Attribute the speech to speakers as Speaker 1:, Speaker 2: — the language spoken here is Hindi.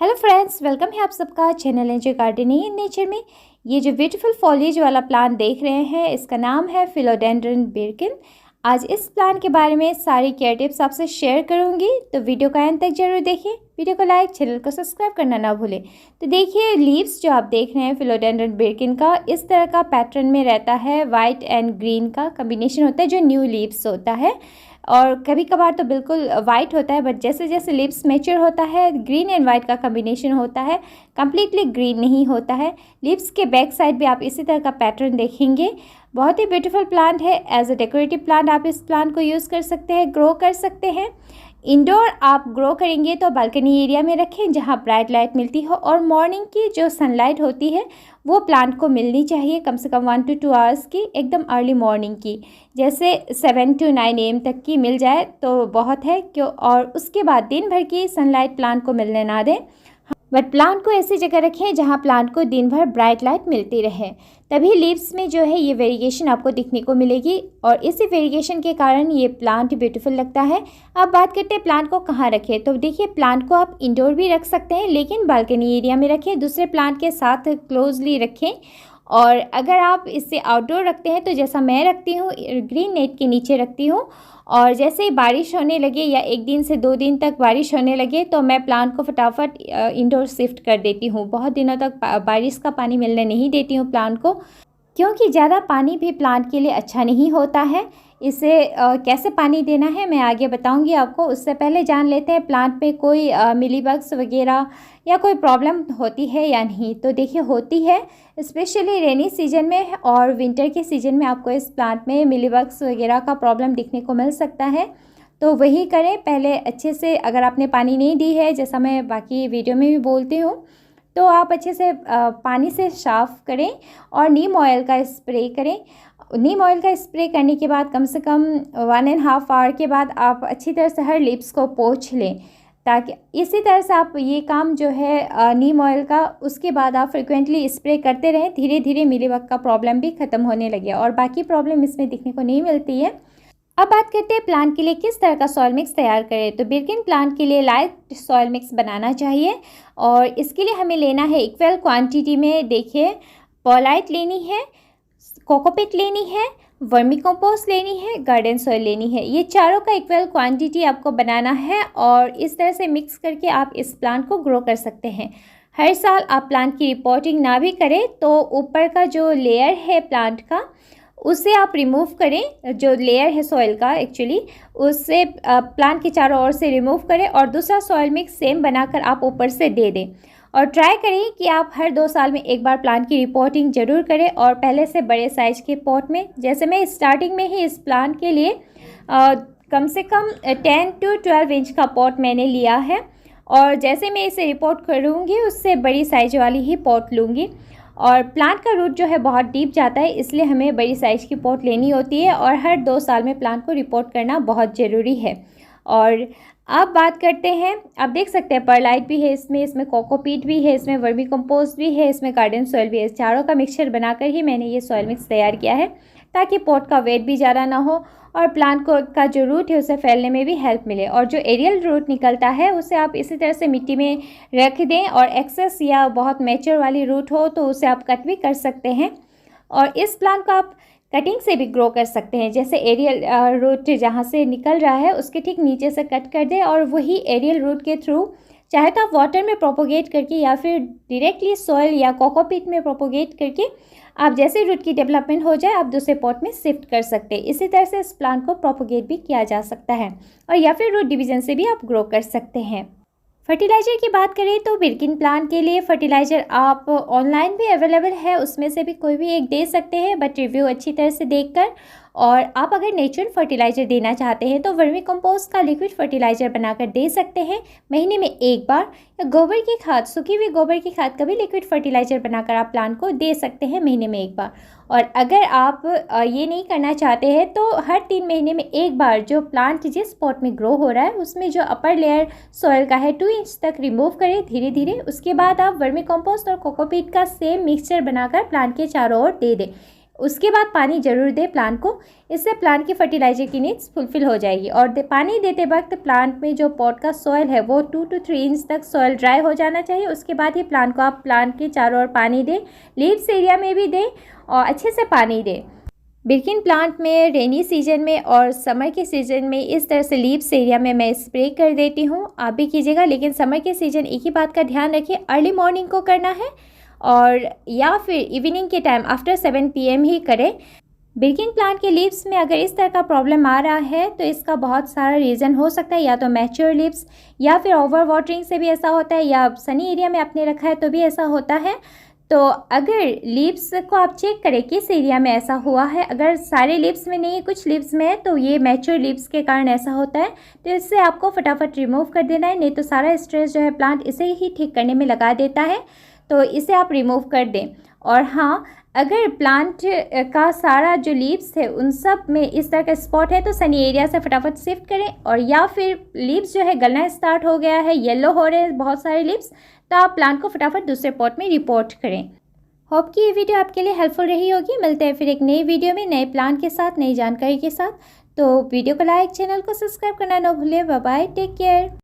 Speaker 1: हेलो फ्रेंड्स, वेलकम है आप सबका channel enjoy gardening in nature में। ये जो ब्यूटीफुल फॉलिएज वाला प्लांट देख रहे हैं, इसका नाम है फिलोडेंड्रन बिर्किन। आज इस प्लांट के बारे में सारी केयर टिप्स आपसे शेयर करूंगी, तो वीडियो का एंड तक जरूर देखिए। वीडियो को लाइक, चैनल को सब्सक्राइब करना ना भूलें। तो देखिए, लीव्स जो आप देख रहे हैं फिलोडेंड्रन बिर्किन का, इस तरह का पैटर्न में रहता है। वाइट एंड ग्रीन का कम्बिनेशन होता है जो न्यू लीव्स होता है, और कभी कभार तो बिल्कुल वाइट होता है, बट जैसे जैसे लिप्स मैच्योर होता है ग्रीन एंड वाइट का कम्बिनेशन होता है, कम्प्लीटली ग्रीन नहीं होता है। लिप्स के बैक साइड भी आप इसी तरह का पैटर्न देखेंगे। बहुत ही ब्यूटीफुल प्लांट है। एज अ डेकोरेटिव प्लांट आप इस प्लांट को यूज़ कर सकते हैं, ग्रो कर सकते हैं। इंडोर आप ग्रो करेंगे तो बालकनी एरिया में रखें जहाँ ब्राइट लाइट मिलती हो, और मॉर्निंग की जो सनलाइट होती है वो प्लांट को मिलनी चाहिए, कम से कम 1 to 2 आवर्स की, एकदम अर्ली मॉर्निंग की, जैसे 7 to 9 AM तक की मिल जाए तो बहुत है। क्यों, और उसके बाद दिन भर की सनलाइट प्लांट को मिलने ना दें, बट प्लांट को ऐसी जगह रखें जहां प्लांट को दिन भर ब्राइट लाइट मिलती रहे। तभी लीव्स में जो है ये वेरिएशन आपको दिखने को मिलेगी, और इसी वेरिएशन के कारण ये प्लांट ब्यूटीफुल लगता है। अब बात करते हैं प्लांट को कहाँ रखें। तो देखिए, प्लांट को आप इंडोर भी रख सकते हैं, लेकिन बालकनी एरिया में रखें, दूसरे प्लांट के साथ क्लोजली रखें। और अगर आप इसे आउटडोर रखते हैं तो जैसा मैं रखती हूँ, ग्रीन नेट के नीचे रखती हूँ, और जैसे ही बारिश होने लगे या 1 दिन से 2 दिन तक बारिश होने लगे तो मैं प्लांट को फटाफट इंडोर शिफ्ट कर देती हूँ। बहुत दिनों तक बारिश का पानी मिलने नहीं देती हूँ प्लांट को, क्योंकि ज़्यादा पानी भी प्लांट के लिए अच्छा नहीं होता है। इसे कैसे पानी देना है मैं आगे बताऊंगी आपको। उससे पहले जान लेते हैं प्लांट पे कोई मिलीबग्स वगैरह या कोई प्रॉब्लम होती है या नहीं। तो देखिए, होती है, स्पेशली रेनी सीजन में और विंटर के सीज़न में आपको इस प्लांट में मिलीबग्स वगैरह का प्रॉब्लम दिखने को मिल सकता है। तो वही करें, पहले अच्छे से, अगर आपने पानी नहीं दी है, जैसा मैं बाकी वीडियो में भी बोलती हूँ, तो आप अच्छे से पानी से साफ़ करें और नीम ऑयल का स्प्रे करें। नीम ऑयल का स्प्रे करने के बाद कम से कम 1.5 आवर के बाद आप अच्छी तरह से हर लिप्स को पोंछ लें, ताकि इसी तरह से आप ये काम जो है नीम ऑयल का, उसके बाद आप फ्रिक्वेंटली स्प्रे करते रहें। धीरे धीरे मिलीबग का प्रॉब्लम भी ख़त्म होने लगे और बाकी प्रॉब्लम इसमें दिखने को नहीं मिलती है। अब बात करते हैं प्लांट के लिए किस तरह का सॉइल मिक्स तैयार करें। तो बिर्किन प्लांट के लिए लाइट सॉइल मिक्स बनाना चाहिए, और इसके लिए हमें लेना है इक्वल क्वांटिटी में। देखिए, परलाइट लेनी है, कोकोपीट लेनी है, वर्मी कंपोस्ट लेनी है, गार्डन सॉइल लेनी है। ये चारों का इक्वल क्वांटिटी आपको बनाना है, और इस तरह से मिक्स करके आप इस प्लांट को ग्रो कर सकते हैं। हर साल आप प्लांट की रिपोर्टिंग ना भी करें तो ऊपर का जो लेयर है प्लांट का, उसे आप रिमूव करें। जो लेयर है सॉइल का एक्चुअली, उससे प्लांट के चारों ओर से रिमूव करें, और दूसरा सॉइल मिक्स सेम बनाकर आप ऊपर से दे दें। और ट्राई करें कि आप हर 2 साल में एक बार प्लांट की रिपोर्टिंग ज़रूर करें, और पहले से बड़े साइज़ के पॉट में। जैसे मैं स्टार्टिंग में ही इस प्लांट के लिए कम से कम 10 to 12 इंच का पॉट मैंने लिया है, और जैसे मैं इसे रिपोर्ट करूँगी उससे बड़ी साइज वाली ही पॉट लूँगी। और प्लांट का रूट जो है बहुत डीप जाता है, इसलिए हमें बड़ी साइज़ की पॉट लेनी होती है, और हर 2 साल में प्लांट को रिपोर्ट करना बहुत ज़रूरी है। और अब बात करते हैं, आप देख सकते हैं परलाइट भी है इसमें कोकोपीट भी है, इसमें वर्मी कंपोस्ट भी है, इसमें गार्डन सॉइल भी है। चारों का मिक्सचर बनाकर ही मैंने ये सॉइल मिक्स तैयार किया है, ताकि पॉट का वेट भी ज़्यादा ना हो और प्लांट को का जो रूट है उसे फैलने में भी हेल्प मिले। और जो एरियल रूट निकलता है उसे आप इसी तरह से मिट्टी में रख दें, और एक्सेस या बहुत मैच्योर वाली रूट हो तो उसे आप कट भी कर सकते हैं। और इस प्लांट को आप कटिंग से भी ग्रो कर सकते हैं। जैसे एरियल रूट जहाँ से निकल रहा है उसके ठीक नीचे से कट कर दें, और वही एरियल रूट के थ्रू चाहे तो आप वाटर में प्रोपोगेट करके या फिर डायरेक्टली सॉइल या कोकोपीट में प्रोपोगेट करके, आप जैसे रूट की डेवलपमेंट हो जाए आप दूसरे पॉट में शिफ्ट कर सकते हैं। इसी तरह से इस प्लांट को प्रोपोगेट भी किया जा सकता है, और या फिर रूट डिवीजन से भी आप ग्रो कर सकते हैं। फर्टिलाइज़र की बात करें तो बिर्किन प्लांट के लिए फर्टिलाइज़र आप ऑनलाइन भी अवेलेबल है, उसमें से भी कोई भी एक दे सकते हैं, बट रिव्यू अच्छी तरह से देखकर। और आप अगर नेचुरल फर्टिलाइज़र देना चाहते हैं तो वर्मी कंपोस्ट का लिक्विड फर्टिलाइज़र बनाकर दे सकते हैं महीने में 1 बार, या गोबर की खाद, सूखी हुई गोबर की खाद का भी लिक्विड फर्टिलाइज़र बनाकर आप प्लांट को दे सकते हैं महीने में 1 बार। और अगर आप ये नहीं करना चाहते हैं तो हर 3 महीने में 1 बार जो प्लांट जिस पॉट में ग्रो हो रहा है उसमें जो अपर लेयर सॉइल का है 2 इंच तक रिमूव करें धीरे धीरे। उसके बाद आप वर्मी कंपोस्ट और कोकोपीट का सेम मिक्सचर बनाकर प्लांट के चारों ओर दे दें। उसके बाद पानी ज़रूर दें प्लांट को, इससे प्लांट की फर्टिलाइजर की नीड्स फुलफ़िल हो जाएगी। और पानी देते वक्त प्लांट में जो पॉट का सॉइल है वो 2 to 3 इंच तक सॉइल ड्राई हो जाना चाहिए। उसके बाद ही प्लांट को आप प्लांट के चारों ओर पानी दें, लीव्स एरिया में भी दें और अच्छे से पानी दें। बिरकिन प्लांट में रेनी सीजन में और समर के सीज़न में इस तरह से लीव्स एरिया में मैं स्प्रे कर देती हूँ, आप भी कीजिएगा। लेकिन समर के सीज़न एक ही बात का ध्यान रखिए, अर्ली मॉर्निंग को करना है और या फिर इवनिंग के टाइम आफ्टर 7 PM ही करें। बिरकिन प्लांट के लीव्स में अगर इस तरह का प्रॉब्लम आ रहा है तो इसका बहुत सारा रीज़न हो सकता है, या तो मैच्योर लीव्स या फिर ओवर वाटरिंग से भी ऐसा होता है, या सनी एरिया में आपने रखा है तो भी ऐसा होता है। तो अगर लीव्स को आप चेक करें किस एरिया में ऐसा हुआ है, अगर सारे लीव्स में नहीं कुछ लीव्स में है तो ये मैच्योर लीव्स के कारण ऐसा होता है, तो इससे आपको फटाफट रिमूव कर देना है, नहीं तो सारा स्ट्रेस जो है प्लांट इसे ही ठीक करने में लगा देता है, तो इसे आप रिमूव कर दें। और हाँ, अगर प्लांट का सारा जो लीव्स है उन सब में इस तरह का स्पॉट है तो सनी एरिया से फटाफट शिफ्ट करें। और या फिर लीव्स जो है गलना स्टार्ट हो गया है, येलो हो रहे हैं बहुत सारे लीव्स, तो आप प्लांट को फटाफट दूसरे पॉट में रिपोर्ट करें। होप कि ये वीडियो आपके लिए हेल्पफुल रही होगी। मिलते हैं फिर एक नई वीडियो में नए प्लान के साथ, नई जानकारी के साथ। तो वीडियो को लाइक, चैनल को सब्सक्राइब करना ना भूलें। Bye bye, take care.